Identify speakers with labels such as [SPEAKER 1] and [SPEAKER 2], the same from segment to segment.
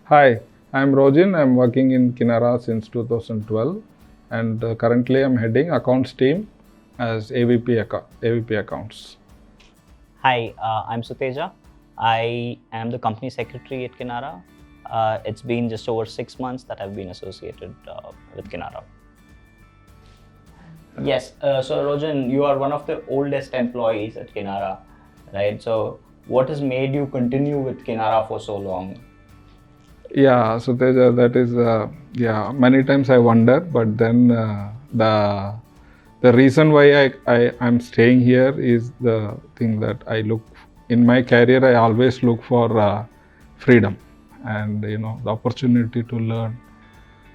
[SPEAKER 1] Hi, I'm Rojin. I'm working in Kinara since 2012 and currently I'm heading accounts team as AVP accounts.
[SPEAKER 2] Hi, I'm Suteja. I am the company secretary at Kinara. It's been just over 6 months that I've been associated with Kinara. Yes, so Rojan, you are one of the oldest employees at Kinara, right? So, what has made you continue with Kinara for so long?
[SPEAKER 1] Yeah, so that is many times I wonder, but then the reason why I'm staying here is the thing that I look in my career. I always look for freedom and the opportunity to learn.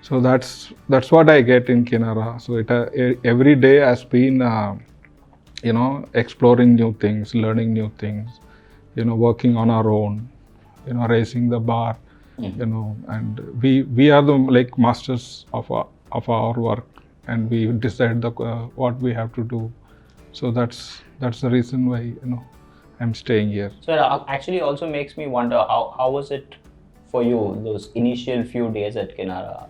[SPEAKER 1] So that's what I get in Kinara. So every day has been exploring new things, learning new things, working on our own, raising the bar, and we are the like masters of our work, and we decide what we have to do. So that's the reason why I'm staying here.
[SPEAKER 2] So, it actually also makes me wonder how was it for you those initial few days at Kinara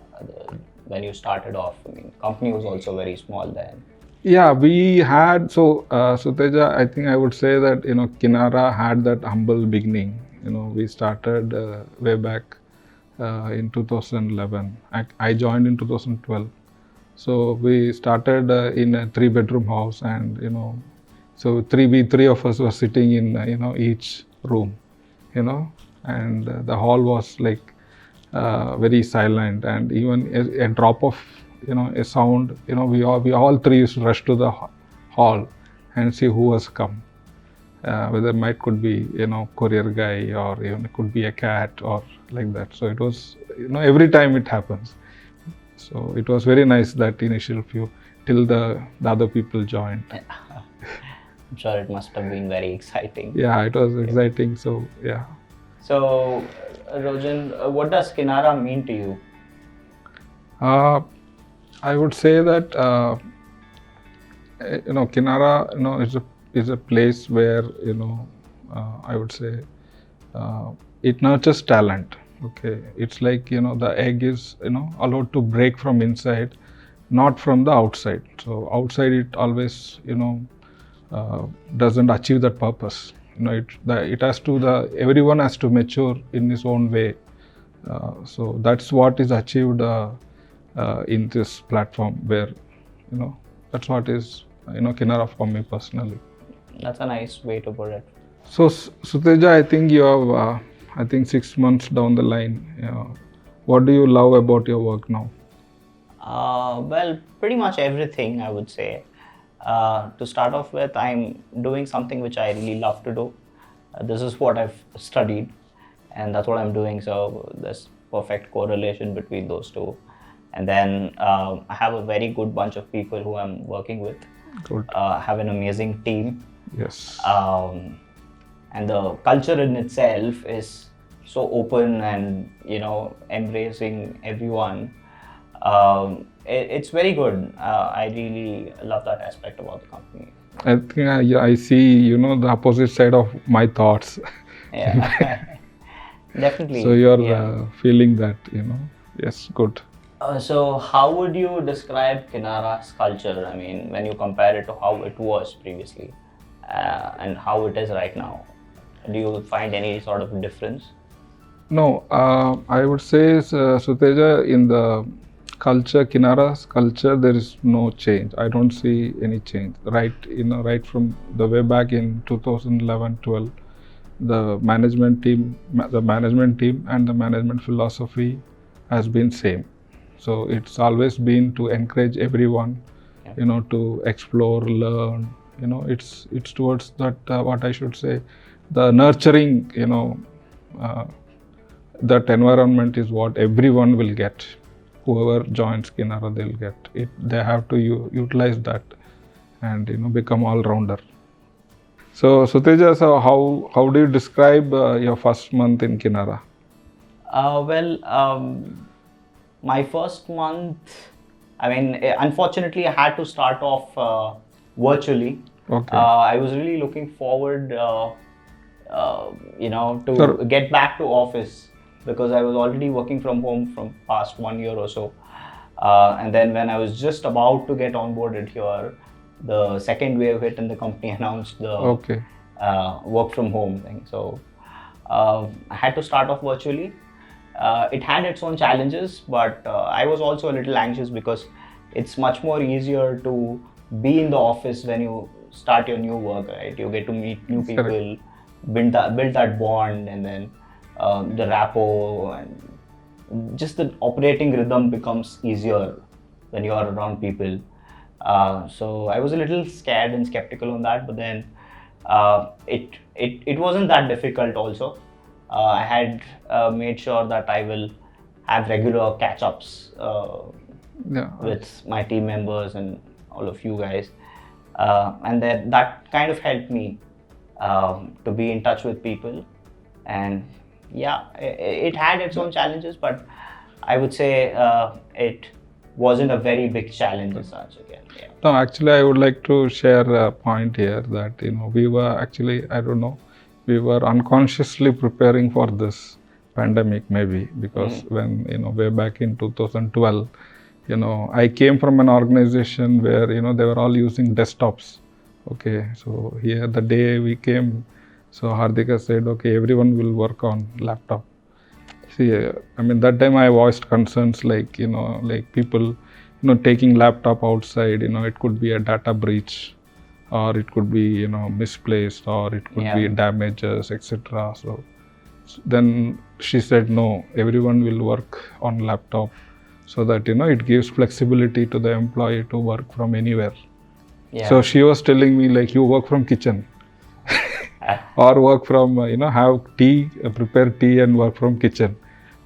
[SPEAKER 2] when you started off? I mean, company was also very small then.
[SPEAKER 1] Yeah, we had so Teja, I think I would say that Kinara had that humble beginning. We started way back in 2011. I joined in 2012. So we started in a 3-bedroom house, and so three of us were sitting in each room, you know, and the hall was like very silent, and even a drop of a sound, we all three used to rush to the hall and see who has come, whether might could be courier guy, or even it could be a cat or like that. So it was every time it happens. So it was very nice, that initial few, till the other people joined.
[SPEAKER 2] I'm sure it must have been very exciting.
[SPEAKER 1] Yeah, it was exciting. So yeah.
[SPEAKER 2] So, Rojan, what does Kinara mean to you?
[SPEAKER 1] I would say that Kinara is a place where I would say it nurtures talent. Okay, it's like the egg is allowed to break from inside, not from the outside. So outside it always doesn't achieve that purpose. It has to everyone has to mature in his own way. So that's what is achieved in this platform, where that's what is Kinara for me personally.
[SPEAKER 2] That's a nice way to put it.
[SPEAKER 1] So Suteja, I think you have I think 6 months down the line. What do you love about your work now?
[SPEAKER 2] Well, pretty much everything, I would say. To start off with, I'm doing something which I really love to do. This is what I've studied, and that's what I'm doing. So there's perfect correlation between those two. And then I have a very good bunch of people who I'm working with.
[SPEAKER 1] Good.
[SPEAKER 2] Have an amazing team.
[SPEAKER 1] Yes.
[SPEAKER 2] And the culture in itself is so open and embracing everyone. It's very good. I really love that aspect about the company.
[SPEAKER 1] I think I see the opposite side of my thoughts.
[SPEAKER 2] Yeah. Definitely.
[SPEAKER 1] So you're
[SPEAKER 2] Yeah.
[SPEAKER 1] feeling that, yes, good.
[SPEAKER 2] So how would you describe Kinara's culture? I mean, when you compare it to how it was previously and how it is right now, do you find any sort of difference?
[SPEAKER 1] No, I would say, Suteja, in the culture, Kinara's culture, there is no change. I don't see any change. Right from the way back in 2011-12, the management team and the management philosophy has been same. So it's always been to encourage everyone, to explore, learn. It's towards that. What I should say, the nurturing. That environment is what everyone will get. Whoever joins Kinara, they'll get it. They have to utilize that and become all-rounder. So Suteja, so how do you describe your first month in Kinara?
[SPEAKER 2] My first month, I mean, unfortunately, I had to start off virtually.
[SPEAKER 1] Okay.
[SPEAKER 2] I was really looking forward, to
[SPEAKER 1] Sir.
[SPEAKER 2] get back to office. because I was already working from home from past 1 year or so. And then when I was just about to get onboarded here, the second wave hit and the company announced the
[SPEAKER 1] Okay.
[SPEAKER 2] work from home thing. So I had to start off virtually. It had its own challenges, but I was also a little anxious because it's much more easier to be in the office when you start your new work, right? You get to meet new
[SPEAKER 1] Correct.
[SPEAKER 2] people, build that bond, and then the rapport and just the operating rhythm becomes easier when you are around people. So I was a little scared and skeptical on that, but then it wasn't that difficult. Also, I had made sure that I will have regular catch-ups
[SPEAKER 1] Yeah.
[SPEAKER 2] with my team members and all of you guys, and that kind of helped me to be in touch with people. And yeah, it had its own challenges, but I would say it wasn't a very big challenge as such again. Yeah.
[SPEAKER 1] No, actually, I would like to share a point here that, we were actually, I don't know, we were unconsciously preparing for this pandemic maybe, because when, way back in 2012, I came from an organization where, they were all using desktops. Okay, so here the day we came, so Hardika said, okay, everyone will work on laptop. See, I mean, that time I voiced concerns like, like people, taking laptop outside, it could be a data breach, or it could be, misplaced, or it could be damages, etc. So then she said, no, everyone will work on laptop, so that, it gives flexibility to the employee to work from anywhere.
[SPEAKER 2] Yeah.
[SPEAKER 1] So she was telling me, like, you work from kitchen. Or work from, have tea, prepare tea and work from kitchen,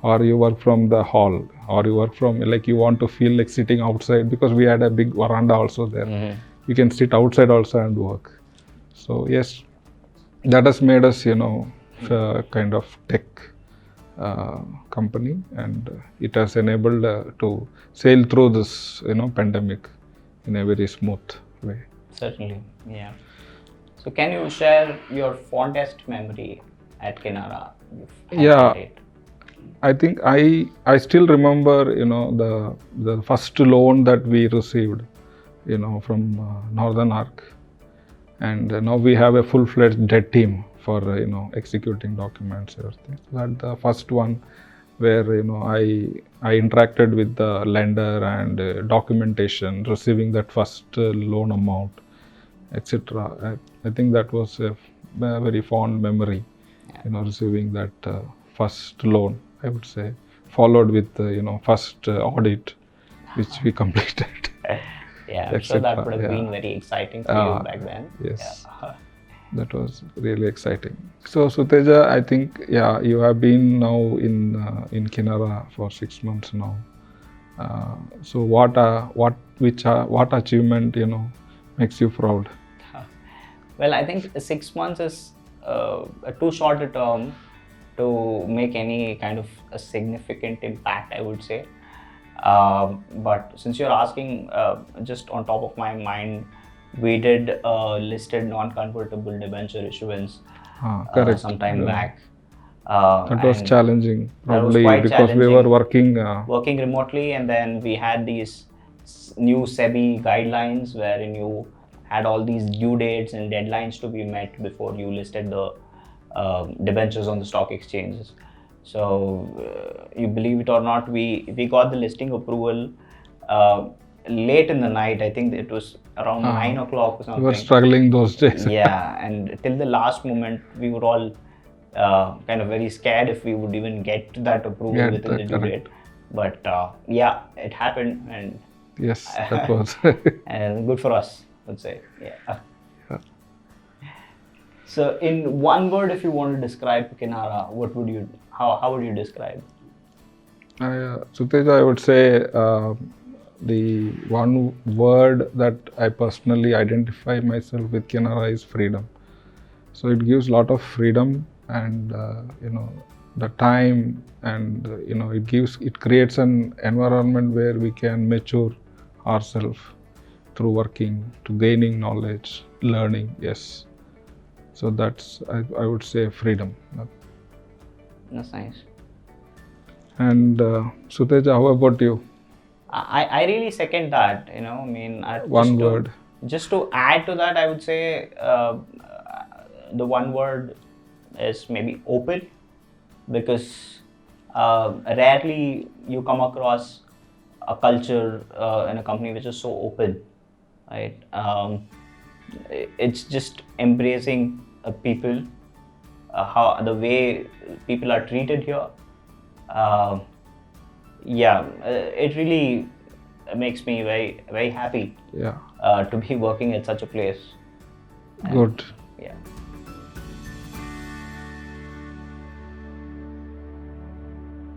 [SPEAKER 1] or you work from the hall, or you work from, like, you want to feel like sitting outside, because we had a big veranda also there. You can sit outside also and work. So yes, that has made us, kind of tech company, and it has enabled to sail through this, pandemic in a very smooth way.
[SPEAKER 2] Certainly, yeah. So can you share your fondest memory at Kinara?
[SPEAKER 1] Yeah. I think I still remember, the first loan that we received, from Northern Arc, and now we have a full-fledged debt team for executing documents, everything. So that the first one where I interacted with the lender and documentation, receiving that first loan amount, etc. I think that was a very fond memory, receiving that first loan, I would say, followed with first audit, which we completed.
[SPEAKER 2] Yeah, I'm sure that would have been very exciting for you back then.
[SPEAKER 1] Yes.
[SPEAKER 2] Yeah.
[SPEAKER 1] That was really exciting. So Suteja, I think you have been now in Kinara for 6 months now. So what achievement makes you proud?
[SPEAKER 2] Well, I think 6 months is too short a term to make any kind of a significant impact, I would say. But since you're asking, just on top of my mind, we did listed non-convertible debenture issuance some time back.
[SPEAKER 1] That was challenging, probably, because
[SPEAKER 2] challenging.
[SPEAKER 1] we were working
[SPEAKER 2] remotely, and then we had these new SEBI guidelines wherein you had all these due dates and deadlines to be met before you listed the debentures on the stock exchanges. So you believe it or not, we got the listing approval late in the night. I think it was around 9 o'clock or something.
[SPEAKER 1] We were struggling those days.
[SPEAKER 2] Yeah, and till the last moment, we were all kind of very scared if we would even get that approval within the due date. But yeah, it happened, and
[SPEAKER 1] yes, that was
[SPEAKER 2] and good for us, I'd say. Yeah. So, in one word, if you want to describe Kinara, how would you describe?
[SPEAKER 1] Suteja, I would say the one word that I personally identify myself with Kinara is freedom. So it gives a lot of freedom, and the time, and it creates an environment where we can mature ourselves through working, to gaining knowledge, learning. Yes. So that's, I would say, freedom.
[SPEAKER 2] That's nice.
[SPEAKER 1] And Suteja, how about you?
[SPEAKER 2] I really second that. I mean,
[SPEAKER 1] One word.
[SPEAKER 2] Just to add to that, I would say the one word is maybe open, because rarely you come across a culture in a company which is so open, right? It's just embracing people, how the way people are treated here. Uh, yeah, it really makes me very, very happy
[SPEAKER 1] Yeah.
[SPEAKER 2] to be working at such a place.
[SPEAKER 1] Good.
[SPEAKER 2] Yeah.